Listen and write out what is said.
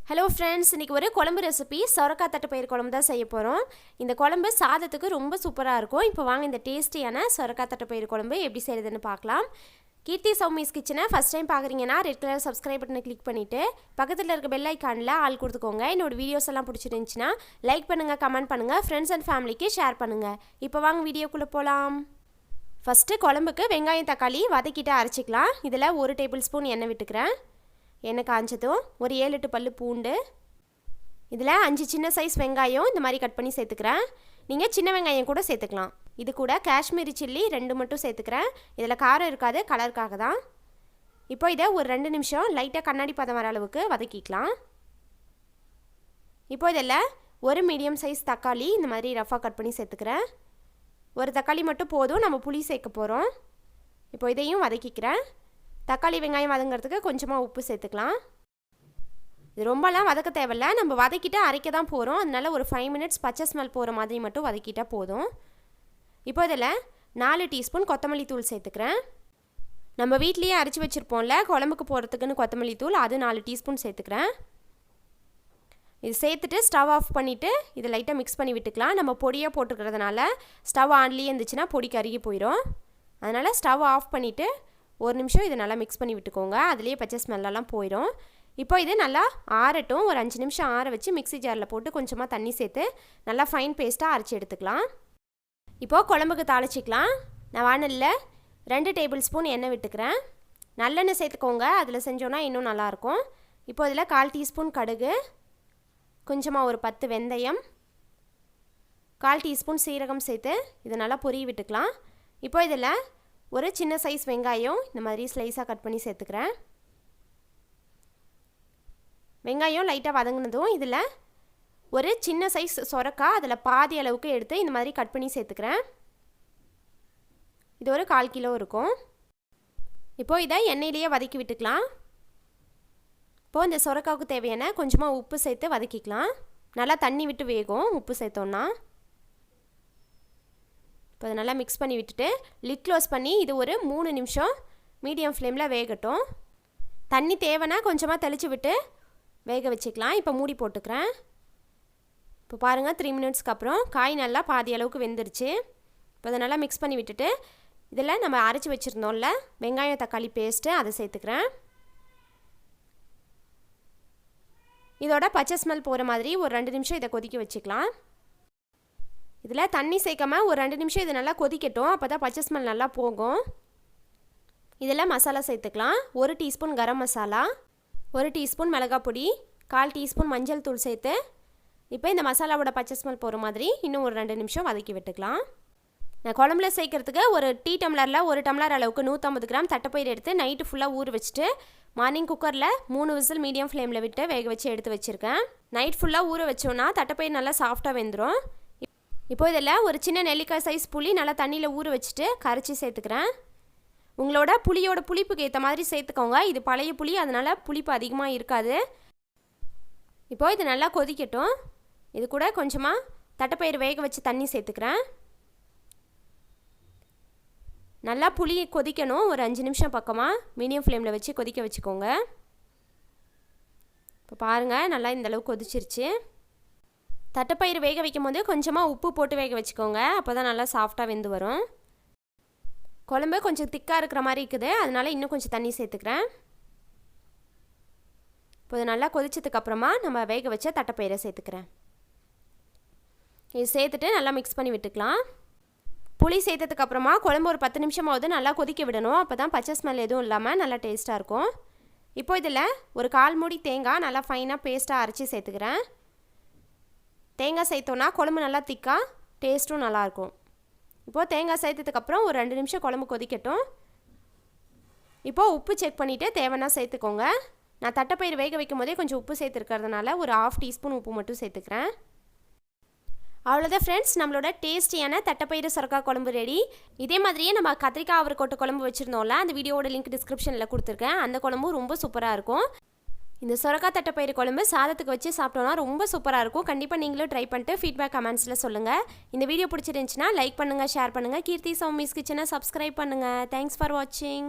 Hello friends, இன்னைக்கு ஒரு குழம்பு ரெசிபி சொரக்காய் தட்டைப்பயிறு குழம்பு தான் செய்ய போறோம். இந்த குழம்பு சாதத்துக்கு ரொம்ப சூப்பரா இருக்கும். இப்போ வாங்க இந்த டேஸ்டியான சொரக்காய் தட்டைப்பயிறு குழம்பு எப்படி செய்யறதுன்னு பார்க்கலாம். கீர்த்தி சௌமிஸ் கிச்சனை ஃபர்ஸ்ட் டைம் பார்க்குறீங்கன்னா ரெட் கலர் சப்ஸ்கிரைப் பட்டனை கிளிக் பண்ணிவிட்டு பக்கத்தில் இருக்க பெல் ஐக்கானில் ஆல் கொடுத்துக்கோங்க. என்னோட வீடியோஸ் எல்லாம் பிடிச்சிருந்துச்சுன்னா லைக் பண்ணுங்கள், கமெண்ட் பண்ணுங்கள், ஃப்ரெண்ட்ஸ் அண்ட் ஃபேமிலிக்கு ஷேர் பண்ணுங்கள். இப்போ வாங்க வீடியோக்குள்ளே போகலாம். ஃபஸ்ட்டு குழம்புக்கு வெங்காயம் தக்காளி வதக்கிட்டு அரைச்சிக்கலாம். இதில் 1 டேபிள் ஸ்பூன் எண்ணெய் விட்டுக்கிறேன். எண்ணெய் காஞ்சதும் ஒரு 7-8 பல்லு பூண்டு, இதில் 5 சின்ன சைஸ் வெங்காயம் இந்த மாதிரி கட் பண்ணி சேர்த்துக்கிறேன். நீங்கள் சின்ன வெங்காயம் கூட சேர்த்துக்கலாம். இது கூட காஷ்மீரி சில்லி 2 மட்டும் சேர்த்துக்கிறேன். இதில் காரம் இருக்காது, கலருக்காக தான். இப்போ இதை ஒரு 2 நிமிஷம் லைட்டாக கண்ணாடி பதம் வர அளவுக்கு வதக்கிக்கலாம். இப்போ இதில் ஒரு மீடியம் சைஸ் தக்காளி இந்த மாதிரி ரஃபாக கட் பண்ணி சேர்த்துக்கிறேன். ஒரு தக்காளி மட்டும் போதும், நம்ம புளி சேர்க்க போகிறோம். இப்போ இதையும் வதக்கிக்கிறேன். தக்காளி வெங்காயம் வதங்கிறதுக்கு கொஞ்சமாக உப்பு சேர்த்துக்கலாம். இது ரொம்பலாம் வதக்க தேவையில்ல, நம்ம வதக்கிட்டு அரைக்க தான் போகிறோம். அதனால ஒரு 5 மினிட்ஸ் பச்சை ஸ்மெல் போகிற மாதிரி மட்டும் வதக்கிட்டால் போதும். இப்போ இதில் 4 டீஸ்பூன் கொத்தமல்லி தூள் சேர்த்துக்கிறேன். நம்ம வீட்லேயே அரைச்சி வச்சுருப்போம்ல குழம்புக்கு போகிறதுக்குன்னு கொத்தமல்லி தூள், அது 4 டீஸ்பூன் சேர்த்துக்கிறேன். இது சேர்த்துட்டு ஸ்டவ் ஆஃப் பண்ணிவிட்டு இதை லைட்டாக மிக்ஸ் பண்ணி விட்டுக்கலாம். நம்ம பொடியாக போட்டுக்கிறதுனால ஸ்டவ் ஆன்லேயே இருந்துச்சுன்னா பொடி கருகி போயிடும். அதனால் ஸ்டவ் ஆஃப் பண்ணிவிட்டு 1 நிமிஷம் இதை நல்லா மிக்ஸ் பண்ணி விட்டுக்கோங்க. அதுலேயே பச்சை ஸ்மெல்லாம் போயிடும். இப்போ இது நல்லா ஆறட்டும். ஒரு 5 நிமிஷம் ஆற வச்சு மிக்ஸி ஜாரில் போட்டு கொஞ்சமாக தண்ணி சேர்த்து நல்லா ஃபைன் பேஸ்ட்டாக அரைச்சி எடுத்துக்கலாம். இப்போது குழம்புக்கு தாளிச்சிக்கலாம். நான் வானலில் 2 டேபிள் ஸ்பூன் எண்ணெய் விட்டுக்கிறேன். நல்லெண்ணெய் சேர்த்துக்கோங்க, அதில் செஞ்சோன்னா இன்னும் நல்லாயிருக்கும். இப்போ இதில் 1/4 டீஸ்பூன் கடுகு, கொஞ்சமாக ஒரு 10 வெந்தயம், 1/4 டீஸ்பூன் சீரகம் சேர்த்து இதை நல்லா பொரிய விட்டுக்கலாம். இப்போ இதில் ஒரு சின்ன சைஸ் வெங்காயம் இந்த மாதிரி ஸ்லைஸாக கட் பண்ணி சேர்த்துக்கிறேன். வெங்காயம் லைட்டாக வதங்கினதும் இதில் ஒரு சின்ன சைஸ் சொரக்காய், அதில் பாதி அளவுக்கு எடுத்து இந்த மாதிரி கட் பண்ணி சேர்த்துக்கிறேன். இது ஒரு 1/4 கிலோ இருக்கும். இப்போது இதை எண்ணெயிலேயே வதக்கி விட்டுக்கலாம். இப்போது இந்த சொரக்காவுக்கு தேவையான கொஞ்சமாக உப்பு சேர்த்து வதக்கிக்கலாம். நல்லா தண்ணி விட்டு வேகும் உப்பு சேர்த்தோன்னா. இப்போ அதை நல்லா மிக்ஸ் பண்ணி விட்டுட்டு லிட் க்ளோஸ் பண்ணி இது ஒரு 3 நிமிஷம் மீடியம் ஃப்ளேமில் வேகட்டும். தண்ணி தேவைன்னா கொஞ்சமாக தெளித்து விட்டு வேக வச்சுக்கலாம். இப்போ மூடி போட்டுக்கிறேன். இப்போ பாருங்கள் 3 மினிட்ஸ்க்கு அப்புறம் காய் நல்லா பாதி அளவுக்கு வெந்துருச்சு. இப்போ அதை நல்லா மிக்ஸ் பண்ணி விட்டுட்டு இதில் நம்ம அரைச்சி வச்சுருந்தோம்ல வெங்காயம் தக்காளி பேஸ்ட்டு அதை சேர்த்துக்கிறேன். இதோட பச்சை ஸ்மெல் போகிற மாதிரி ஒரு 2 நிமிஷம் இதை கொதிக்க வச்சுக்கலாம். இதில் தண்ணி சேர்க்காமல் ஒரு 2 நிமிஷம் இது நல்லா கொதிக்கட்டும். அப்போ தான் பச்சை ஸ்மெல் நல்லா போகும். இதில் மசாலா சேர்த்துக்கலாம். 1 டீஸ்பூன் கரம் மசாலா, 1 டீஸ்பூன் மிளகாய் பொடி, 1/4 டீஸ்பூன் மஞ்சள் தூள் சேர்த்து இப்போ இந்த மசாலாவோட பச்சை ஸ்மெல் போகிற மாதிரி இன்னும் ஒரு 2 நிமிஷம் வதக்கி விட்டுக்கலாம். நான் குழம்புல சேர்க்கறதுக்கு ஒரு டீ டம்ளரில் 1 டம்ளர் அளவுக்கு 150 கிராம் தட்டைப்பயிறு எடுத்து நைட்டு ஃபுல்லாக ஊற வச்சுட்டு மார்னிங் குக்கரில் 3 விசில் மீடியம் ஃப்ளேமில் விட்டு வேக வச்சு எடுத்து வச்சுருக்கேன். நைட் ஃபுல்லாக ஊற வச்சோன்னா தட்டைப்பயிறு நல்லா சாஃப்டாக வெந்துடும். இப்போ இதில் ஒரு சின்ன நெல்லிக்காய் சைஸ் புளி நல்லா தண்ணியில் ஊற வச்சுட்டு கரைச்சி சேர்த்துக்கிறேன். உங்களோட புளியோட புளிப்புக்கு ஏற்ற மாதிரி சேர்த்துக்கோங்க. இது பழைய புளி, அதனால் புளிப்பு அதிகமாக இருக்காது. இப்போது இது நல்லா கொதிக்கட்டும். இது கூட கொஞ்சமாக தட்டைப்பயிறு வேக வச்சு தண்ணி சேர்த்துக்கிறேன். நல்லா புளி கொதிக்கணும். ஒரு 5 நிமிஷம் பக்கமாக மீடியம் ஃப்ளேமில் வச்சு கொதிக்க வச்சுக்கோங்க. இப்போ பாருங்கள் நல்லா இந்தளவுக்கு கொதிச்சிருச்சு. தட்டைப்பயிறு வேக வைக்கும் போது கொஞ்சமாக உப்பு போட்டு வேக வச்சுக்கோங்க. அப்போ தான் நல்லா சாஃப்டாக வெந்து வரும். குழம்பு கொஞ்சம் திக்காக இருக்கிற மாதிரி இருக்குது, அதனால் இன்னும் கொஞ்சம் தண்ணி சேர்த்துக்கிறேன். இப்போ இது நல்லா கொதிச்சதுக்கப்புறமா நம்ம வேக வச்ச தட்டைப்பயிரை சேர்த்துக்கிறேன். இது சேர்த்துட்டு நல்லா மிக்ஸ் பண்ணி விட்டுக்கலாம். புளி சேர்த்ததுக்கப்புறமா குழம்பு ஒரு 10 நிமிஷமாவது நல்லா கொதிக்க விடணும். அப்போ தான் பச்சை ஸ்மெல் எதுவும் இல்லாமல் நல்லா டேஸ்ட்டாக இருக்கும். இப்போ இதில் ஒரு 1/4 மூடி தேங்காய் நல்லா ஃபைனாக பேஸ்ட்டாக அரைச்சி சேர்த்துக்கிறேன். தேங்காய் சேர்த்தோன்னா குழம்பு நல்லா திக்காக டேஸ்ட்டும் நல்லாயிருக்கும். இப்போது தேங்காய் சேர்த்ததுக்கப்புறம் ஒரு 2 நிமிஷம் குழம்பு கொதிக்கட்டும். இப்போது உப்பு செக் பண்ணிவிட்டு தேவைன்னா சேர்த்துக்கோங்க. நான் தட்டைப்பயிறு வேக வைக்கும் போதே கொஞ்சம் உப்பு சேர்த்துருக்கிறதுனால ஒரு 1/2 டீஸ்பூன் உப்பு மட்டும் சேர்த்துக்கிறேன். அவ்வளோதான் ஃப்ரெண்ட்ஸ், நம்மளோட டேஸ்டியான தட்டைப்பயிறு சொரக்காய் குழம்பு ரெடி. இதே மாதிரியே நம்ம கத்திரிக்காய் அவரைக்கோட்டை குழம்பு வச்சுருந்தோம்ல, அந்த வீடியோட லிங்க் டிஸ்கிரிப்ஷனில் கொடுத்துருக்கேன். அந்த குழம்பும் ரொம்ப சூப்பராக இருக்கும். இந்த சொரக்காய் தட்டைப்பயிறு குழம்பு சாதத்துக்கு வச்சு சாப்பிட்டோன்னா ரொம்ப சூப்பராக இருக்கும். கண்டிப்பாக நீங்களும் ட்ரை பண்ணிட்டு ஃபீட்பேக் கமெண்ட்ஸில் சொல்லுங்கள். இந்த வீடியோ பிடிச்சிருந்துச்சுன்னா லைக் பண்ணுங்கள், ஷேர் பண்ணுங்கள். கீர்த்தி சௌமிஸ் கிச்சனை சப்ஸ்கிரைப் பண்ணுங்கள். தேங்க்ஸ் ஃபார் வாட்சிங்.